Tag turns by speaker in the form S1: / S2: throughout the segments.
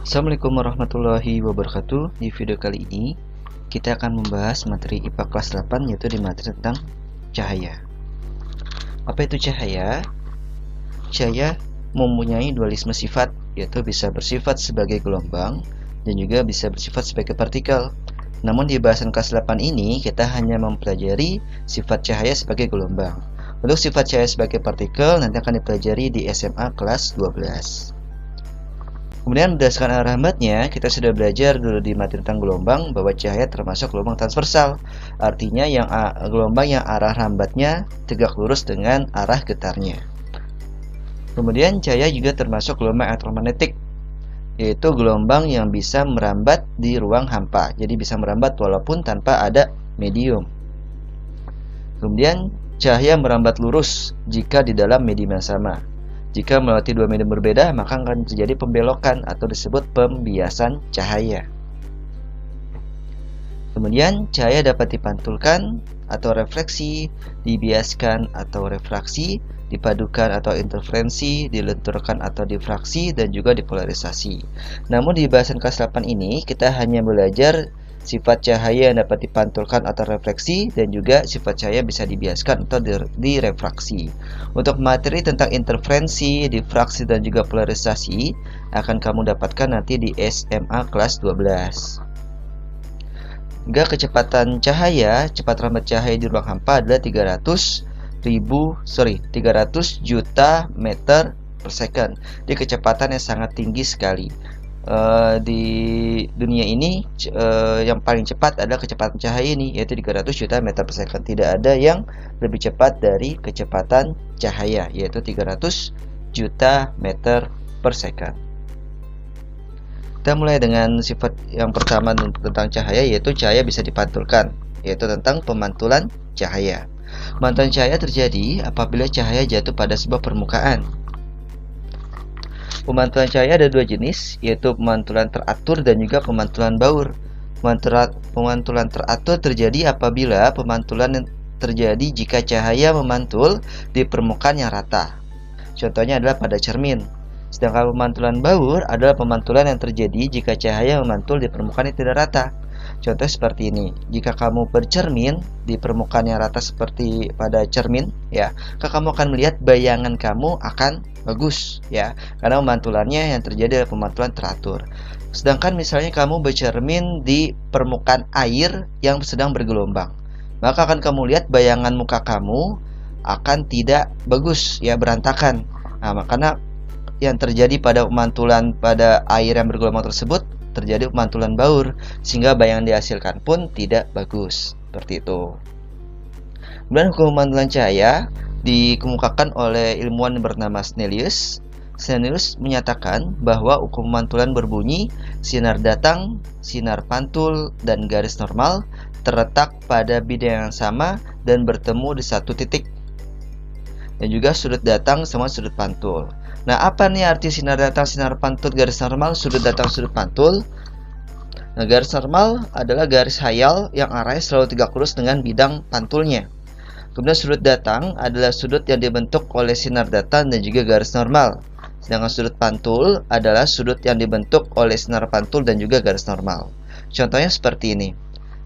S1: Assalamualaikum warahmatullahi wabarakatuh. Di video kali ini kita akan membahas materi IPA kelas 8, yaitu di materi tentang cahaya. Apa itu cahaya? Cahaya mempunyai dualisme sifat, yaitu bisa bersifat sebagai gelombang dan juga bisa bersifat sebagai partikel. Namun di bahasan kelas 8 ini kita hanya mempelajari sifat cahaya sebagai gelombang. Untuk sifat cahaya sebagai partikel nanti akan dipelajari di SMA kelas 12. Kemudian berdasarkan arah hambatnya, kita sudah belajar dulu di materi tentang gelombang bahwa cahaya termasuk gelombang transversal. Artinya gelombang yang arah hambatnya tegak lurus dengan arah getarnya. Kemudian cahaya juga termasuk gelombang elektromagnetik, yaitu gelombang yang bisa merambat di ruang hampa. Jadi bisa merambat walaupun tanpa ada medium. Kemudian cahaya merambat lurus jika di dalam medium yang sama. Jika melewati dua medium berbeda, maka akan terjadi pembelokan atau disebut pembiasan cahaya. Kemudian cahaya dapat dipantulkan atau refleksi, dibiaskan atau refraksi, dipadukan atau interferensi, dilenturkan atau difraksi, dan juga dipolarisasi. Namun di bahasan kelas 8 ini kita hanya belajar sifat cahaya yang dapat dipantulkan atau refleksi, dan juga sifat cahaya bisa dibiaskan atau direfraksi. Untuk materi tentang interferensi, difraksi, dan juga polarisasi akan kamu dapatkan nanti di SMA kelas 12. Hingga kecepatan cahaya, cepat rambat cahaya di ruang hampa adalah 300 juta meter per second. Di kecepatan yang sangat tinggi sekali. Di dunia ini yang paling cepat adalah kecepatan cahaya ini, yaitu 300 juta meter per second. Tidak ada yang lebih cepat dari kecepatan cahaya, yaitu 300 juta meter per second. Kita mulai dengan sifat yang pertama tentang cahaya, yaitu cahaya bisa dipantulkan, yaitu tentang pemantulan cahaya. Pemantulan cahaya terjadi apabila cahaya jatuh pada sebuah permukaan. Pemantulan cahaya ada dua jenis, yaitu pemantulan teratur dan juga pemantulan baur. Pemantulan teratur terjadi apabila pemantulan terjadi jika cahaya memantul di permukaan yang rata. Contohnya adalah pada cermin. Sedangkan pemantulan baur adalah pemantulan yang terjadi jika cahaya memantul di permukaan yang tidak rata. Contoh seperti ini. Jika kamu bercermin di permukaan yang rata seperti pada cermin, ya, maka kamu akan melihat bayangan kamu akan bagus, ya, karena pemantulannya yang terjadi adalah pemantulan teratur. Sedangkan misalnya kamu bercermin di permukaan air yang sedang bergelombang, maka akan kamu lihat bayangan muka kamu akan tidak bagus, ya, berantakan. Nah, makanya yang terjadi pada pemantulan pada air yang bergelombang tersebut terjadi pemantulan baur, sehingga bayangan dihasilkan pun tidak bagus. Seperti itu. Kemudian hukum pemantulan cahaya dikemukakan oleh ilmuwan bernama Snellius. Snellius menyatakan bahwa hukum pemantulan berbunyi sinar datang, sinar pantul, dan garis normal terletak pada bidang yang sama dan bertemu di satu titik. Dan juga sudut datang sama sudut pantul. Nah, apa nih arti sinar datang, sinar pantul, garis normal, sudut datang, sudut pantul? Nah, garis normal adalah garis hayal yang arahnya selalu tegak lurus dengan bidang pantulnya. Kemudian sudut datang adalah sudut yang dibentuk oleh sinar datang dan juga garis normal. Sedangkan sudut pantul adalah sudut yang dibentuk oleh sinar pantul dan juga garis normal. Contohnya seperti ini.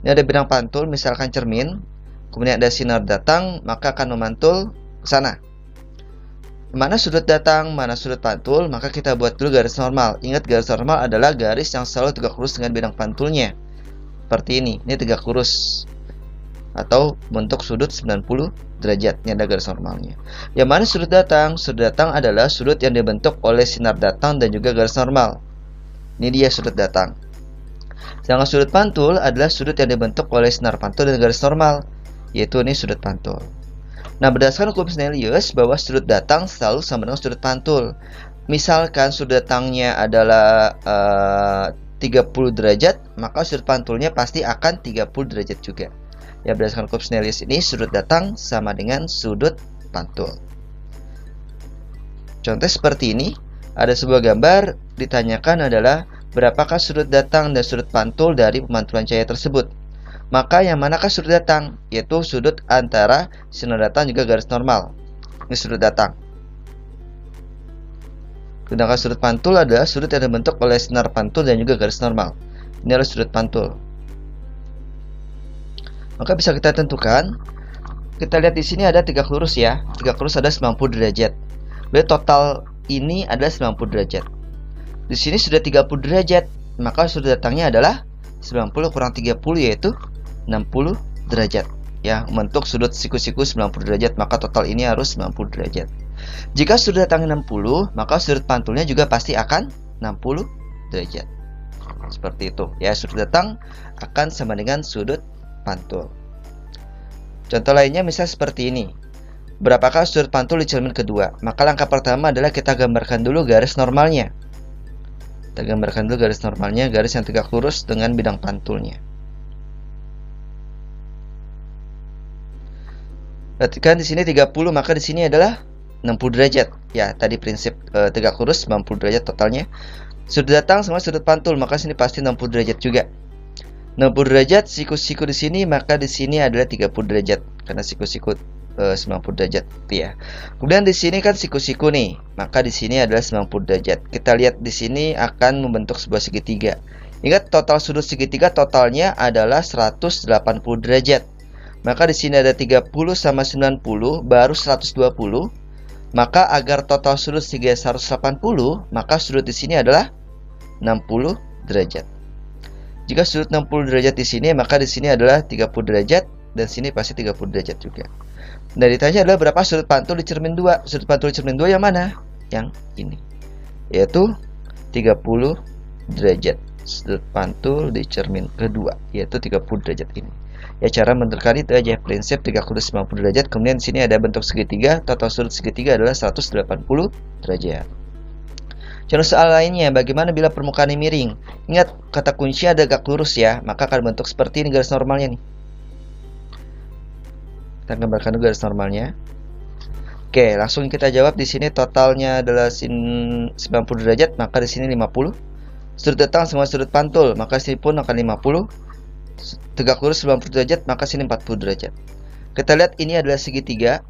S1: Ini ada bidang pantul, misalkan cermin. Kemudian ada sinar datang, maka akan memantul ke sana. Mana sudut datang, mana sudut pantul, maka kita buat dulu garis normal. Ingat, garis normal adalah garis yang selalu tegak lurus dengan bidang pantulnya. Seperti ini tegak lurus atau bentuk sudut 90 derajat. Ini ada garis normalnya. Yang mana sudut datang? Sudut datang adalah sudut yang dibentuk oleh sinar datang dan juga garis normal. Ini dia sudut datang. Sedangkan sudut pantul adalah sudut yang dibentuk oleh sinar pantul dan garis normal, yaitu ini sudut pantul. Nah, berdasarkan hukum Snellius bahwa sudut datang selalu sama dengan sudut pantul. Misalkan sudut datangnya adalah 30 derajat, maka sudut pantulnya pasti akan 30 derajat juga. Ya, berdasarkan hukum Snellius ini sudut datang sama dengan sudut pantul. Contoh seperti ini, ada sebuah gambar ditanyakan adalah berapakah sudut datang dan sudut pantul dari pemantulan cahaya tersebut. Maka yang manakah sudut datang? Yaitu sudut antara sinar datang juga garis normal. Ini sudut datang. Sedangkan sudut pantul adalah sudut yang dibentuk oleh sinar pantul dan juga garis normal. Ini adalah sudut pantul. Maka bisa kita tentukan. Kita lihat di sini ada tegak lurus ya. Tegak lurus ada 90 derajat. Berarti total ini adalah 90 derajat. Di sini sudah 30 derajat. Maka sudut datangnya adalah 90 kurang 30 yaitu 60 derajat. Ya, membentuk sudut siku-siku 90 derajat, maka total ini harus 90 derajat. Jika sudut datangnya 60, maka sudut pantulnya juga pasti akan 60 derajat. Seperti itu. Ya, sudut datang akan sama dengan sudut pantul. Contoh lainnya misal seperti ini. Berapakah sudut pantul di cermin kedua? Maka langkah pertama adalah kita gambarkan dulu garis normalnya. Kita gambarkan dulu garis normalnya, garis yang tegak lurus dengan bidang pantulnya. Perhatikan di sini 30, maka di sini adalah 60 derajat. Ya, tadi prinsip tegak lurus 90 derajat totalnya. Sudut datang sama sudut pantul, maka sini pasti 60 derajat juga. 60 derajat siku-siku di sini, maka di sini adalah 30 derajat karena siku-siku 90 derajat ya. Kemudian di sini kan siku-siku nih, maka di sini adalah 90 derajat. Kita lihat di sini akan membentuk sebuah segitiga. Ingat total sudut segitiga totalnya adalah 180 derajat. Maka di sini ada 30 sama 90 baru 120. Maka agar total sudut segitiga 180, maka sudut di sini adalah 60 derajat. Jika sudut 60 derajat di sini, maka di sini adalah 30 derajat dan sini pasti 30 derajat juga. Dan ditanya adalah berapa sudut pantul di cermin 2? Sudut pantul di cermin 2 yang mana? Yang ini. Yaitu 30 derajat. Sudut pantul di cermin kedua yaitu 30 derajat ini. Ya, cara menentukan itu aja, prinsip tegak lurus 90 derajat. Kemudian di sini ada bentuk segitiga, total sudut segitiga adalah 180 derajat. Contoh soal lainnya, bagaimana bila permukaan ini miring? Ingat, kata kunci ada tegak lurus ya, maka akan bentuk seperti ini garis normalnya nih. Kita gambarkan dulu garis normalnya. Oke, langsung kita jawab. Di sini totalnya adalah 90 derajat, maka di sini 50. Sudut datang sama sudut pantul, maka sini pun akan 50. Tegak lurus 90 derajat, maka sini 40 derajat. Kita lihat ini adalah segitiga.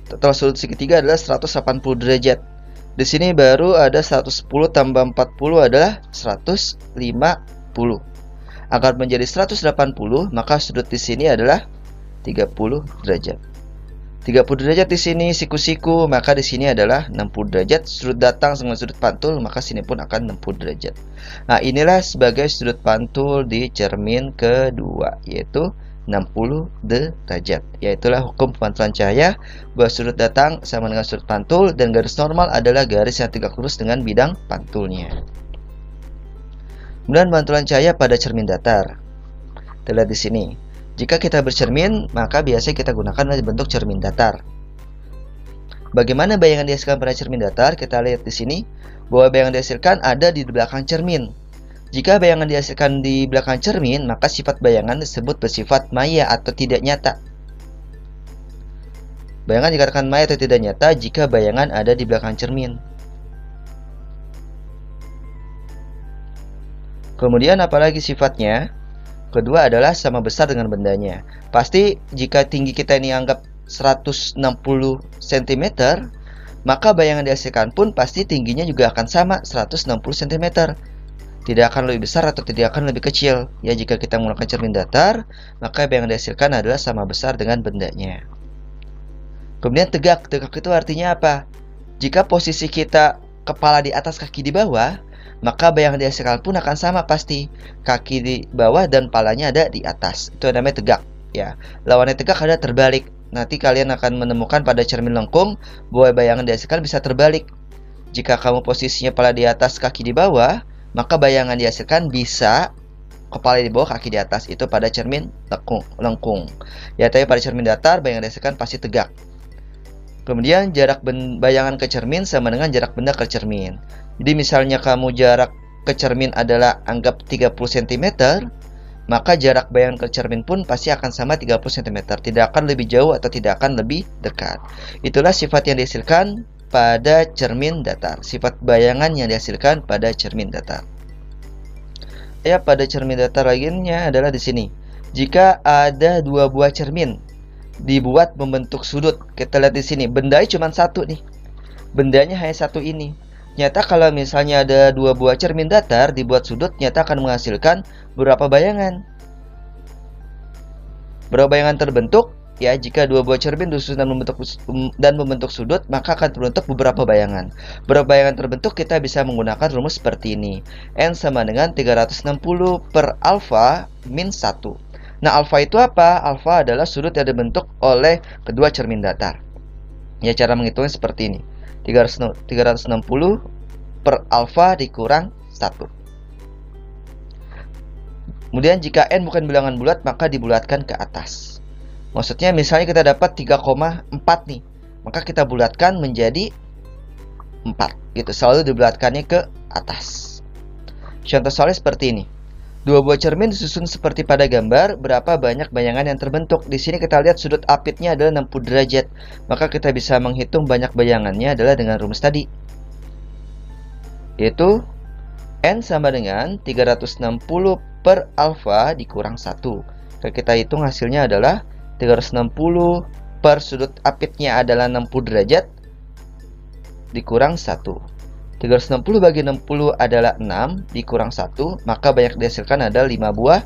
S1: Total sudut segitiga adalah 180 derajat. Di sini baru ada 110 tambah 40 adalah 150. Agar menjadi 180, maka sudut di sini adalah 30 derajat. 30 derajat di sini siku-siku, maka di sini adalah 60 derajat. Sudut datang sama sudut pantul, maka sini pun akan 60 derajat. Nah, inilah sebagai sudut pantul di cermin kedua, yaitu 60 derajat. Yaitulah hukum pemantulan cahaya bahwa sudut datang sama dengan sudut pantul dan garis normal adalah garis yang tegak lurus dengan bidang pantulnya. Kemudian pemantulan cahaya pada cermin datar. Kita lihat di sini. Jika kita bercermin, maka biasanya kita gunakan bentuk cermin datar. Bagaimana bayangan dihasilkan pada cermin datar? Kita lihat di sini bahwa bayangan dihasilkan ada di belakang cermin. Jika bayangan dihasilkan di belakang cermin, maka sifat bayangan disebut bersifat maya atau tidak nyata. Bayangan dikatakan maya atau tidak nyata jika bayangan ada di belakang cermin. Kemudian apalagi sifatnya? Kedua adalah sama besar dengan bendanya. Pasti jika tinggi kita ini anggap 160 cm, maka bayangan dihasilkan pun pasti tingginya juga akan sama 160 cm. Tidak akan lebih besar atau tidak akan lebih kecil. Ya, jika kita menggunakan cermin datar, maka bayangan dihasilkan adalah sama besar dengan bendanya. Kemudian tegak. Tegak itu artinya apa? Jika posisi kita kepala di atas, kaki di bawah, maka bayangan dihasilkan pun akan sama pasti. Kaki di bawah dan palanya ada di atas. Itu namanya tegak. Ya, lawannya tegak ada terbalik. Nanti kalian akan menemukan pada cermin lengkung bahwa bayangan dihasilkan bisa terbalik. Jika kamu posisinya kepala di atas, kaki di bawah, maka bayangan dihasilkan bisa kepala di bawah, kaki di atas. Itu pada cermin lengkung. Ya, tapi pada cermin datar bayangan dihasilkan pasti tegak. Kemudian jarak bayangan ke cermin sama dengan jarak benda ke cermin. Jadi misalnya kamu jarak ke cermin adalah anggap 30 cm, maka jarak bayangan ke cermin pun pasti akan sama 30 cm. Tidak akan lebih jauh atau tidak akan lebih dekat. Itulah sifat yang dihasilkan pada cermin datar. Sifat bayangan yang dihasilkan pada cermin datar. Ya, pada cermin datar lainnya adalah di sini. Jika ada dua buah cermin dibuat membentuk sudut, kita lihat di sini, bendanya cuma satu nih. bendanya hanya satu ini. Nyata kalau misalnya ada dua buah cermin datar dibuat sudut, nyata akan menghasilkan berapa bayangan? Berapa bayangan terbentuk? Ya, jika dua buah cermin disusun dan membentuk sudut, maka akan terbentuk beberapa bayangan. Berapa bayangan terbentuk? Kita bisa menggunakan rumus seperti ini. N sama dengan 360 per alfa min 1. Nah, alfa itu apa? Alfa adalah sudut yang dibentuk oleh kedua cermin datar. Ya, cara menghitungnya seperti ini. 360 per alfa dikurang 1. Kemudian jika N bukan bilangan bulat, maka dibulatkan ke atas. Maksudnya misalnya kita dapat 3,4 nih, maka kita bulatkan menjadi 4 gitu, selalu dibulatkannya ke atas. Contoh soalnya seperti ini. Dua buah cermin disusun seperti pada gambar, berapa banyak bayangan yang terbentuk. Di sini kita lihat sudut apitnya adalah 60 derajat, maka kita bisa menghitung banyak bayangannya adalah dengan rumus tadi, yaitu N sama dengan 360 per alfa dikurang 1. Kita hitung hasilnya adalah 360 per sudut apitnya adalah 60 derajat dikurang 1. 360 bagi 60 adalah 6 dikurang 1, maka banyak dihasilkan adalah 5 buah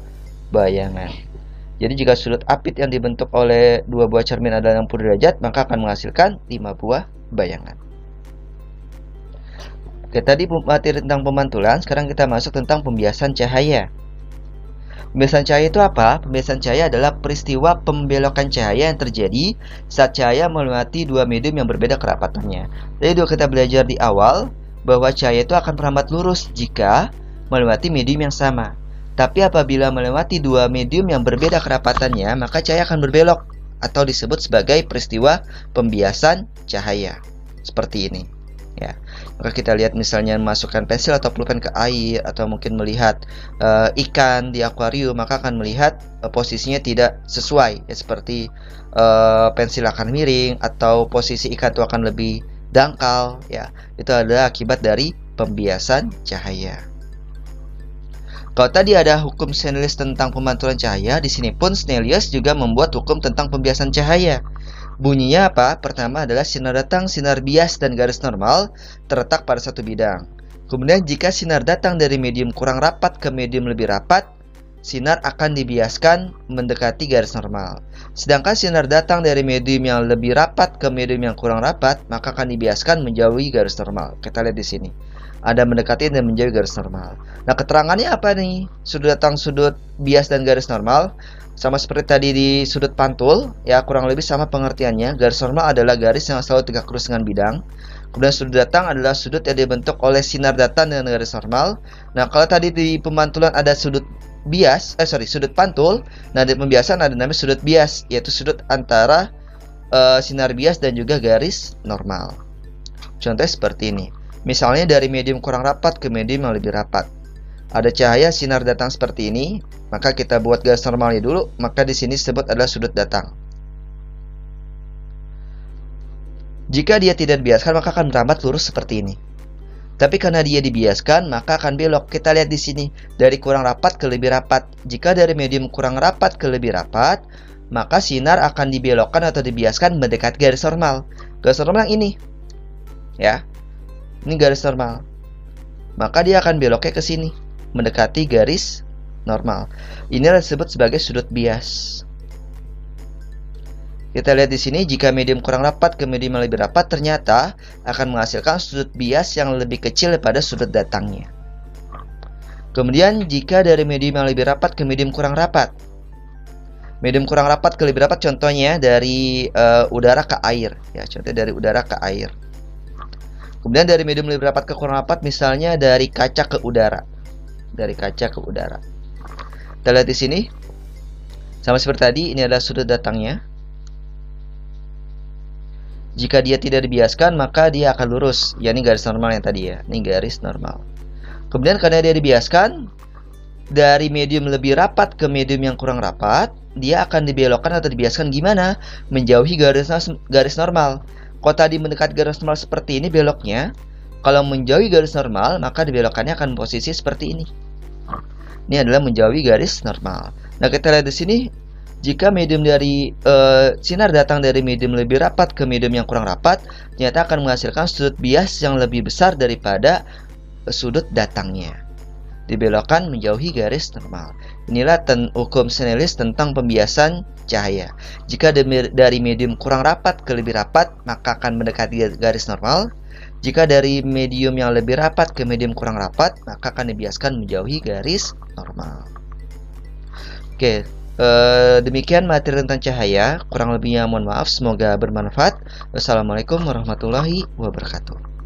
S1: bayangan. Jadi jika sudut apit yang dibentuk oleh dua buah cermin adalah 60 derajat, maka akan menghasilkan 5 buah bayangan. Oke, tadi materi tentang pemantulan, sekarang kita masuk tentang pembiasan cahaya. Pembiasan cahaya itu apa? Pembiasan cahaya adalah peristiwa pembelokan cahaya yang terjadi saat cahaya melewati dua medium yang berbeda kerapatannya. Jadi dulu kita belajar di awal bahwa cahaya itu akan merambat lurus jika melewati medium yang sama. Tapi apabila melewati dua medium yang berbeda kerapatannya, maka cahaya akan berbelok atau disebut sebagai peristiwa pembiasan cahaya. Seperti ini. Ya, maka kita lihat misalnya masukkan pensil atau pulpen ke air, atau mungkin melihat ikan di akuarium, maka akan melihat posisinya tidak sesuai, ya, seperti pensil akan miring atau posisi ikan itu akan lebih dangkal. Ya, itu adalah akibat dari pembiasan cahaya. Kalau tadi ada hukum Snellius tentang pemantulan cahaya, di sini pun Snellius juga membuat hukum tentang pembiasan cahaya. Bunyinya apa? Pertama adalah sinar datang, sinar bias, dan garis normal terletak pada satu bidang. Kemudian jika sinar datang dari medium kurang rapat ke medium lebih rapat, sinar akan dibiaskan mendekati garis normal. Sedangkan sinar datang dari medium yang lebih rapat ke medium yang kurang rapat, maka akan dibiaskan menjauhi garis normal. Kita lihat di sini. Ada mendekati dan menjauhi garis normal. Nah, keterangannya apa nih? Sudut datang, sudut bias, dan garis normal sama seperti tadi di sudut pantul, ya, kurang lebih sama pengertiannya. Garis normal adalah garis yang selalu tegak lurus dengan bidang. Kemudian sudut datang adalah sudut yang dibentuk oleh sinar datang dengan garis normal. Nah, kalau tadi di pemantulan ada sudut sudut pantul. Nah, di pembiasan ada namanya sudut bias, yaitu sudut antara sinar bias dan juga garis normal. Contohnya seperti ini. Misalnya dari medium kurang rapat ke medium yang lebih rapat. Ada cahaya sinar datang seperti ini, maka kita buat garis normalnya dulu, maka di sini disebut adalah sudut datang. Jika dia tidak dibiaskan, maka akan merambat lurus seperti ini. Tapi karena dia dibiaskan, maka akan belok. Kita lihat di sini, dari kurang rapat ke lebih rapat. Jika dari medium kurang rapat ke lebih rapat, maka sinar akan dibelokkan atau dibiaskan mendekati garis normal. Garis normal yang ini, ya, ini garis normal. Maka dia akan beloknya ke sini, mendekati garis normal. Inilah disebut sebagai sudut bias. Kita lihat di sini, jika medium kurang rapat ke medium yang lebih rapat, ternyata akan menghasilkan sudut bias yang lebih kecil daripada sudut datangnya. Kemudian jika dari medium yang lebih rapat ke medium kurang rapat, medium kurang rapat ke lebih rapat, contohnya dari udara ke air, ya, contohnya dari udara ke air. Kemudian dari medium lebih rapat ke kurang rapat, misalnya dari kaca ke udara. Dari kaca ke udara. Kita lihat di sini, sama seperti tadi, ini adalah sudut datangnya. Jika dia tidak dibiaskan, maka dia akan lurus. Ya, ini garis normal yang tadi, ya. Ini garis normal. Kemudian karena dia dibiaskan, dari medium lebih rapat ke medium yang kurang rapat, dia akan dibelokkan atau dibiaskan gimana? Menjauhi garis normal. Kalau tadi mendekat garis normal seperti ini beloknya, kalau menjauhi garis normal, maka dibelokkannya akan posisi seperti ini. Ini adalah menjauhi garis normal. Nah, kita lihat di sini, Jika medium dari sinar datang dari medium lebih rapat ke medium yang kurang rapat, ternyata akan menghasilkan sudut bias yang lebih besar daripada sudut datangnya. Dibelokkan menjauhi garis normal. Inilah hukum Snellis tentang pembiasan cahaya. Jika dari medium kurang rapat ke lebih rapat, maka akan mendekati garis normal. Jika dari medium yang lebih rapat ke medium kurang rapat, maka akan dibiaskan menjauhi garis normal. Oke, demikian materi tentang cahaya. Kurang lebihnya mohon maaf, semoga bermanfaat. Wassalamualaikum warahmatullahi wabarakatuh.